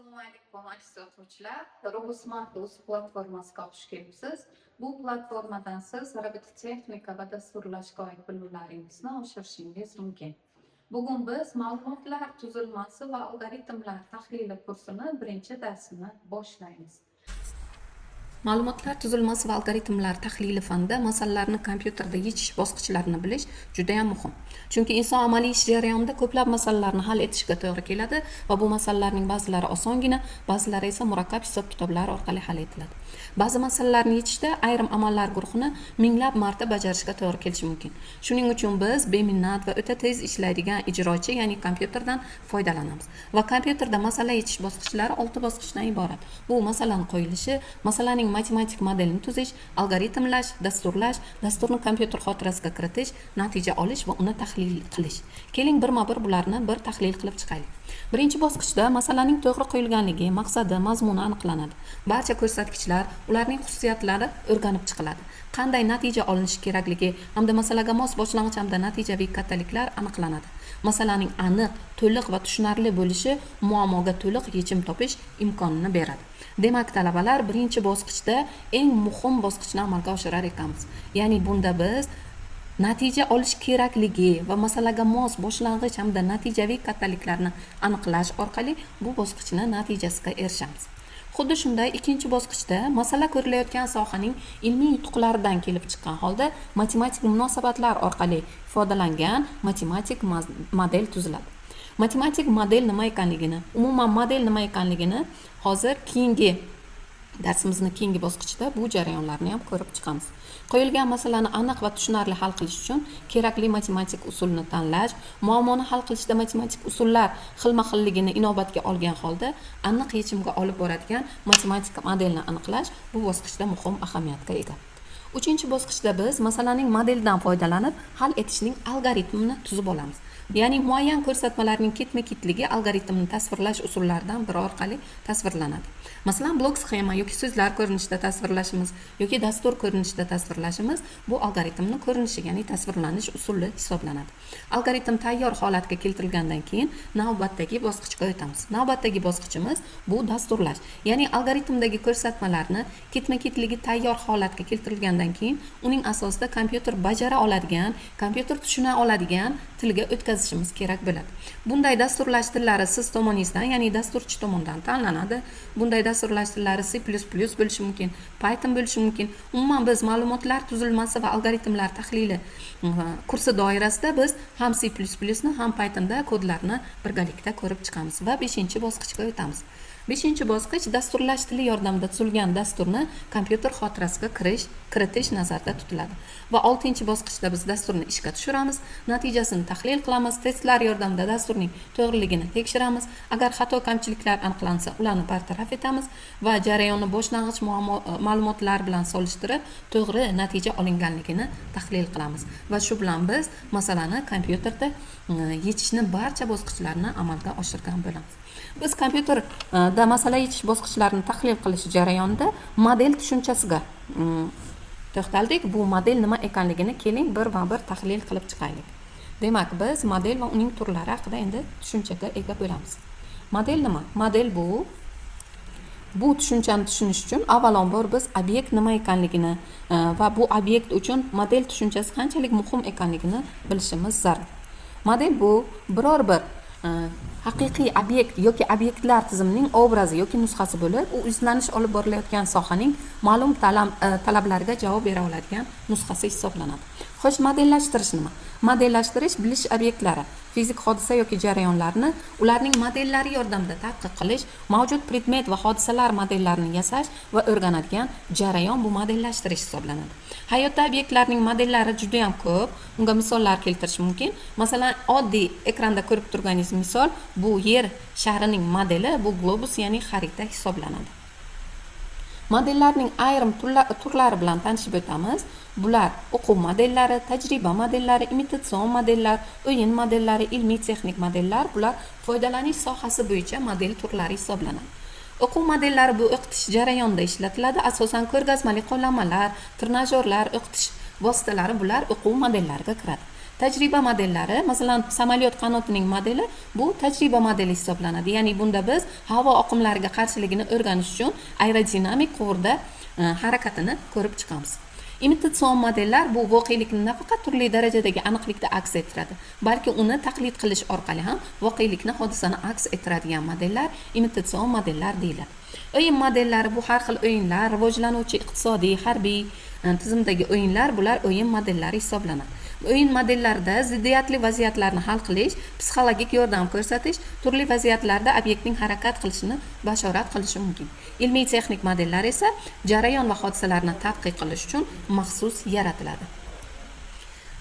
Assalomu alaykum aziz o'quvchilar. Robusmartus platformasiga xush kelibsiz. Bu platformadan siz robototexnika va dasturlashga oid bilimlaringizni oshirishingiz mumkin. Bugun biz ma'lumotlar tuzilmasi va algoritmlar tahlili kursining birinchi darsini boshlaymiz. Ma'lumotlar tuzilmasi va algoritmlar tahlili fanida masalalarni kompyuterda yechish bosqichlarini bilish juda ham muhim. Chunki inson amaliy ish jarayonida ko'plab masalalarni hal etishga to'g'ri keladi va bu masalalarning ba'zilari osongina, ba'zilari esa murakkab hisob-kitoblar orqali hal etiladi. Ba'zi masalalarni yechishda ayrim amallar guruhini minglab marta bajarishga to'g'ri kelishi mumkin. Shuning uchun biz beminnat va o'ta tez ishlaydigan ijrochi, ya'ni kompyuterdan foydalanamiz. Va kompyuterda masala yechish bosqichlari 6 bosqichdan iborat. Bu masalaning qo'yilishi, masalaning matematik modelini tuzish, algoritmlash, dasturlash, dasturni kompyuter xotirasiga kiritish, natija olish va uni tahlil qilish. Keling birma-bir bularni bir tahlil qilib chiqaylik. Birinchi bosqichda masalaning to'g'ri qo'yilganligi, maqsadi, mazmuni aniqlanadi. Barcha ko'rsatkichlar, ularning xususiyatlari o'rganib chiqiladi. Qanday natija olinishi kerakligi hamda masalaga mos boshlang'ich hamda natijaviy kattaliklar aniqlanadi. Masalaning aniq, to'liq va tushunarli bo'lishi muammoga to'liq yechim topish imkonini beradi. Demak, talabalar birinchi bosqichda eng muhim bosqichni amalga oshirar ekanmiz. Ya'ni bunda biz natija olish kerakligi va masalaga mos boshlang'ich hamda natijaviy kattaliklarni aniqlash orqali bu bosqichni natijasiga erishamiz. Xuddi shunday ikkinchi bosqichda masala ko'rilayotgan sohaning ilmiy yutuqlaridan kelib chiqqan holda matematik munosabatlar orqali ifodalangan matematik model tuziladi. Matematik model nima ekanligini, umuman model nima ekanligini hozir keyingi darsimizning keyingi bosqichida bu jarayonlarni ham ko'rib chiqamiz. Qo'yilgan masalani aniq va tushunarli hal qilish uchun kerakli matematik usulni tanlash, muammoni hal qilishda matematik usullar xilma-xilligini inobatga olgan holda aniq yechimga olib boradigan matematik modelni aniqlash bu bosqichda muhim ahamiyatga ega. Uchinchi bosqichda biz masalaning modelidan foydalanib hal etishning algoritmini tuzib olamiz. Ya'ni muayyan ko'rsatmalarning ketma-ketligi algoritmni tasvirlash usullaridan biri orqali tasvirlanadi. Masalan, blok sxema yoki so'zlar ko'rinishida tasvirlashimiz yoki dastur ko'rinishida tasvirlashimiz bu algoritmning ko'rinishi, ya'ni tasvirlanish usuli hisoblanadi. Algoritm tayyor holatga keltirilgandan keyin navbatdagi bosqichga o'tamiz. Navbatdagi bosqichimiz bu dasturlash. Ya'ni algoritmdagi ko'rsatmalarni ketma-ketligi tayyor holatga keltirilgandan keyin uning asosida kompyuter bajara oladigan, kompyuter tushuna oladigan tilga o'tkazishimiz kerak bo'ladi. Bunday dasturlash tillari siz tomoningizdan, ya'ni dasturchi tomonidan tanlanadi. Bunday dasturlash tillari C++ bo'lishi mumkin, Python bo'lishi mumkin. Umuman biz ma'lumotlar tuzilmasi va algoritmlar tahlili kursi doirasida biz ham C++ ni ham Pythonda kodlarni birgalikda ko'rib chiqamiz va 5-bosqichga o'tamiz. 5-bosqich dasturlash tili yordamida tuzilgan dasturni kompyuter xotirasiga kiritish nazarda tutiladi. Va 6-bosqichda biz dasturni ishga tushiramiz, natijasini tahlil qilamiz, testlar yordamida dasturning to'g'riligini tekshiramiz. Agar xato kamchiliklar aniqlansa, ularni bartaraf etamiz va jarayonni boshlang'ich ma'lumotlar bilan solishtirib, to'g'ri natija olinganligini tahlil qilamiz. Va shu bilan biz masalani kompyuterda yechishni barcha bosqichlarini amalga oshirgan bo'lamiz. Biz kompyuterda masala yechish bosqichlarini tahlil qilish jarayonida model tushunchasiga to'xtaldik. Bu model nima ekanligini keling bir-bir tahlil qilib chiqaylik. Demak, biz model va uning turlari haqida endi tushunchaga ega bo'lamiz. Model nima? Model bu tushunchani tushunish uchun avvalambor biz obyekt nima ekanligini va bu obyekt uchun model tushunchasi qanchalik muhim ekanligini bilishimiz zarur. Model bu biror bir haqiqiy obyekt yoki obyektlar tizimining obrazi yoki nusxasi bo'lib, u izlanish olib borilayotgan sohaning ma'lum talablariga javob bera oladigan nusxasi hisoblanadi. Xo'sh, modellashtirish nima? Modellashtirish bilish obyektlari, fizik hodisa yoki jarayonlarni ularning modellari yordamida tadqiq qilish, mavjud predmet va hodisalar modellarini yasash va o'rganadigan jarayon bu modellashtirish hisoblanadi. Hayotda obyektlarning modellari juda ham ko'p. Unga misollar keltirish mumkin. Masalan, oddiy ekranda ko'rib turganingiz misol bu yer sharining modeli, bu globus, ya'ni xarita hisoblanadi. Modellarning ayrim turlari bilan tanishib o'tamiz. Bular o'quv modellari, tajriba modellari, imitatsion modellar, o'yin modellari, ilmiy-texnik modellar. Bular foydalanish sohasi bo'yicha model turlari hisoblanadi. O'quv modellari bu o'qitish jarayonida ishlatiladi. Asosan ko'rgazmali qo'llanmalar, trenajyorlar, o'qitish vositalari bular o'quv modellariga kiradi. Tajriba modellari, masalan, samolyot qanotining modeli bu tajriba modeli hisoblanadi. Ya'ni bunda biz havo oqimlariga qarshiligini o'rganish uchun aerodinamik quvurda harakatini ko'rib chiqamiz. Imitatsion modellar bu voqelikni nafaqat turli darajadagi aniqlikda aks ettiradi, balki uni taqlid qilish orqali ham voqelikni, hodisani aks ettiradigan modellar imitatsion modellar deyiladi. O'yin modellari bu har xil o'yinlar, rivojlanuvchi iqtisodiy, harbiy tizimdagi o'yinlar, bular o'yin modellari hisoblanadi. O'yin modellarida ziddiyatli vaziyatlarni hal qilish, psixologik yordam ko'rsatish, turli vaziyatlarda obyektning harakat qilishini bashorat qilishi mumkin. Ilmiy texnik modellar esa jarayon va hodisalarni tadqiq qilish uchun maxsus yaratiladi.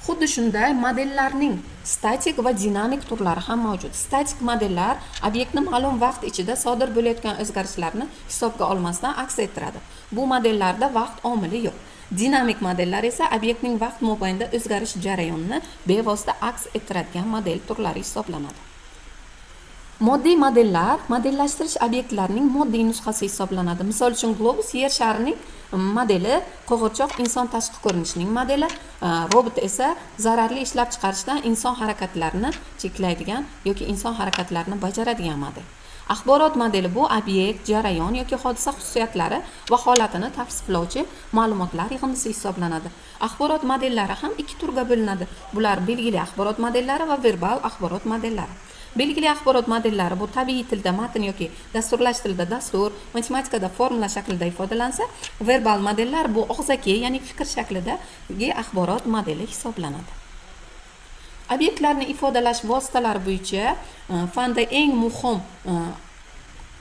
Xuddi shunday modellarning statik va dinamik turlari ham mavjud. Statik modellar obyektni ma'lum vaqt ichida sodir bo'layotgan o'zgarishlarni hisobga olmasdan aks ettiradi. Bu modellarda vaqt omili yo'q. Dinamik modellar esa obyektning vaqt mobaynida o'zgarish jarayonini bevosita aks ettiradigan model turlari hisoblanadi. Moddiy modellar modellashtirish obyektlarining moddiy nusxasi hisoblanadi. Misol uchun globus yer sharining modeli, qo'g'irchoq inson tashqi ko'rinishining modeli, robot esa zararli ishlab chiqarishdan inson harakatlarini cheklaydigan yoki inson harakatlarini bajaradigan model. Axborot modeli bu obyekt, jarayon yoki hodisa xususiyatlari va holatini tavsiflovchi ma'lumotlar yig'indisi hisoblanadi. Axborot modellari ham ikki turga bo'linadi. Bular belgili axborot modellari va verbal axborot modellari. Belgili axborot modellari bu tabiiy tilda matn yoki dasturlash tilida dastur, matematikada formula shaklida ifodalansa, verbal modellar bu og'zaki, ya'ni fikr shaklidagi axborot modeli hisoblanadi. Obyektlarni ifodalash vositalari bo'yicha fanda eng muhim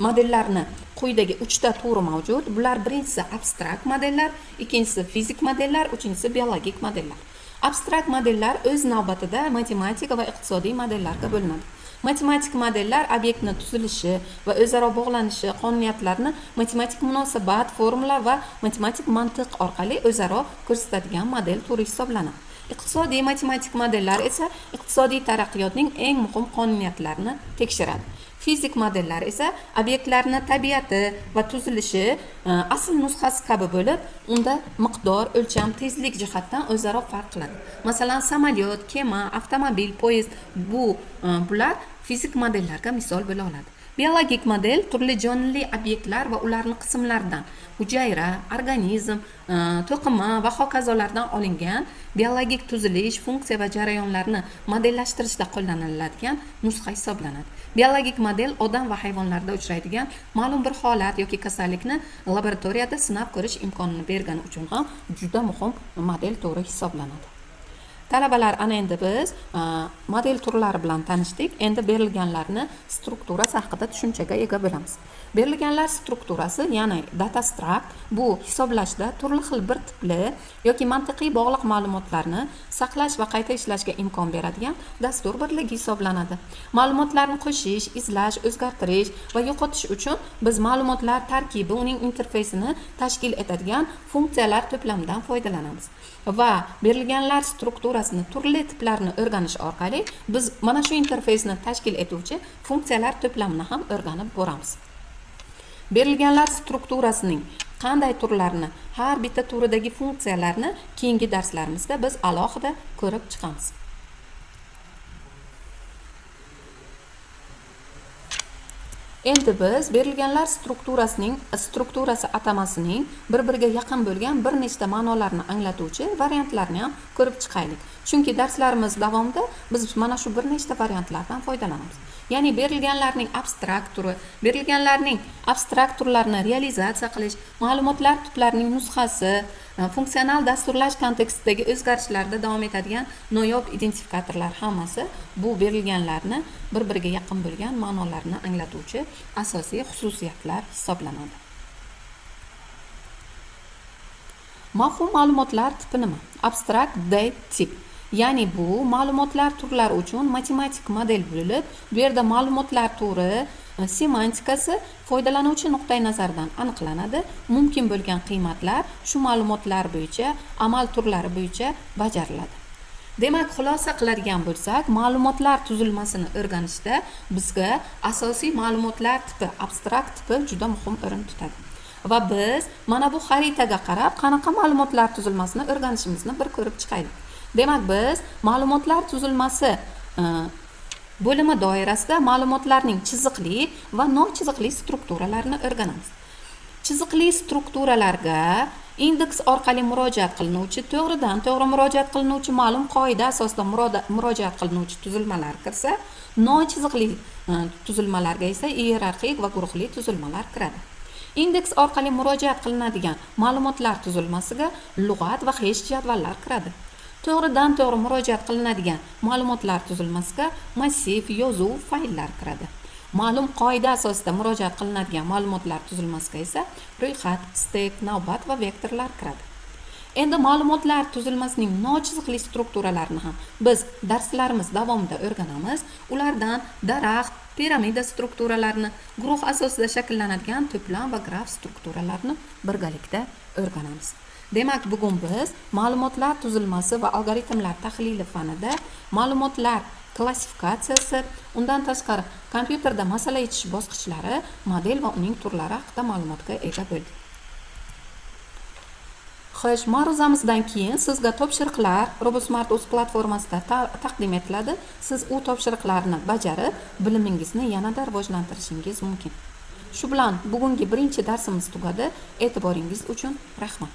modellarni quyidagi 3 ta turi mavjud. Bular birinchisi abstrakt modellar, ikkinchisi fizik modellar, uchinchisi biologik modellar. Abstrakt modellar o'z navbatida matematik va iqtisodiy modellarga bo'linadi. Matematik modellar obyektni tuzilishi va o'zaro bog'lanishi, qonuniyatlarni matematik munosabat, formula va matematik mantiq orqali o'zaro ko'rsatadigan model turi hisoblanadi. Iqtisodiy matematik modellar esa iqtisodiy taraqqiyotning eng muhim qonuniyatlarini tekshiradi. Fizik modellar esa obyektlarning tabiati va tuzilishi asl nusxasi kabi bo'lib, unda miqdor, o'lcham, tezlik jihatdan o'zaro farq qiladi. Masalan, samolyot, kema, avtomobil, poyezd bular fizik modellarga misol bo'la oladi. Biologik model turli jonli obyektlar va ularning qismlaridan, hujayra, organizm, to'qima va hokazolardan olingan biologik tuzilish, funksiya va jarayonlarni modellashtirishda qo'llaniladigan nusxa hisoblanadi. Biologik model odam va hayvonlarda uchraydigan ma'lum bir holat yoki kasallikni laboratoriyada sinab ko'rish imkonini bergani uchun ham juda muhim model turi hisoblanadi. Talabalar, ana endi biz model turlari bilan tanishdik. Endi berilganlarni strukturasi haqida tushunchaga ega bo'lamiz. Berilganlar strukturasi, ya'ni data struct, bu hisoblashda turli xil bir tipli yoki mantiqiy bog'liq ma'lumotlarni saqlash va qayta ishlashga imkon beradigan dastur birligi hisoblanadi. Ma'lumotlarni qo'shish, izlash, o'zgartirish va yo'qotish uchun biz ma'lumotlar tarkibi, uning interfeysini tashkil etadigan funksiyalar to'plamidan foydalanamiz. Va berilganlar strukturasini turli tiplarini o'rganish orqali biz mana shu interfeysni tashkil etuvchi funksiyalar to'plamini ham o'rganib boramiz. Berilganlar strukturasining qanday turlarini, har bitta turidagi funksiyalarni keyingi darslarimizda biz alohida ko'rib chiqamiz. Endi biz berilganlar strukturasi atamasining bir-biriga yaqin bo'lgan bir nechta ma'nolarni anglatuvchi variantlarni ham ko'rib chiqaylik. Chunki darslarimiz davomida biz mana shu bir nechta variantlardan foydalanamiz. Ya'ni berilganlarning abstrakt turi, berilganlarning abstrakt turlarini realizatsiya qilish, ma'lumotlar tiplarining nusxasi, funksional dasturlash kontekstidagi o'zgarishlarda davom etadigan noyob identifikatorlar hammasi bu berilganlarni bir-biriga yaqin bo'lgan ma'nolarni anglatuvchi asosiy xususiyatlar hisoblanadi. Mafhum ma'lumotlar tipi nima? Abstrakt data tip. Ya'ni bu ma'lumotlar turlari uchun matematik model bo'lib, bu yerda ma'lumotlar turi, semantikasi foydalanuvchi nuqtai nazaridan aniqlanadi. Mumkin bo'lgan qiymatlar shu ma'lumotlar bo'yicha, amal turlari bo'yicha bajariladi. Demak, xulosa qiladigan bo'lsak, ma'lumotlar tuzilmasini o'rganishda bizga asosiy ma'lumotlar tipi, abstrakt tipi juda muhim o'rin tutadi. Va biz mana bu xaritaga qarab qanaqa ma'lumotlar tuzilmasini o'rganishimizni bir ko'rib chiqaylik. Demak, biz ma'lumotlar tuzilmasi bo'limi doirasida ma'lumotlarning chiziqli va nochiziqli strukturalarini o'rganamiz. Chiziqli strukturalarga indeks orqali murojaat qilinuvchi, to'g'ridan to'g'ri murojaat qilinuvchi, ma'lum qoida asosida murojaat qilinuvchi tuzilmalar kirsa, nochiziqli tuzilmalarga esa iyerarxik va guruhli tuzilmalar kiradi. Indeks orqali murojaat qilinadigan ma'lumotlar tuzilmasiga lug'at va hash jadvallar kiradi. To'g'ridan to'g'ri murojaat qilinadigan ma'lumotlar tuzilmasiga massiv, yozuv, fayllar kiradi. Ma'lum qoida asosida murojaat qilinadigan ma'lumotlar tuzilmasiga esa ro'yxat, stek, navbat va vektorlar kiradi. Endi ma'lumotlar tuzilmasining nochiziqli strukturalarini ham biz darslarimiz davomida o'rganamiz. Ulardan daraxt, piramida strukturalarini, guruh asosida shakllanadigan to'plam va graf strukturalarini birgalikda o'rganamiz. Demak, bugun biz ma'lumotlar tuzilmasi va algoritmlar tahlili fanida ma'lumotlar klassifikatsiyasi, undan tashqari kompyuterda masala yechish bosqichlari, model va uning turlari haqida ma'lumotga ega bo'ldik. Xo'sh, ma'ruzamizdan keyin sizga topshiriqlar RoboSmart o'z platformasida taqdim etiladi. Siz u topshiriqlarni bajarib, bilimingizni yanada rivojlantirishingiz mumkin. Shu bilan bugungi birinchi darsimiz tugadi. E'tiboringiz uchun rahmat.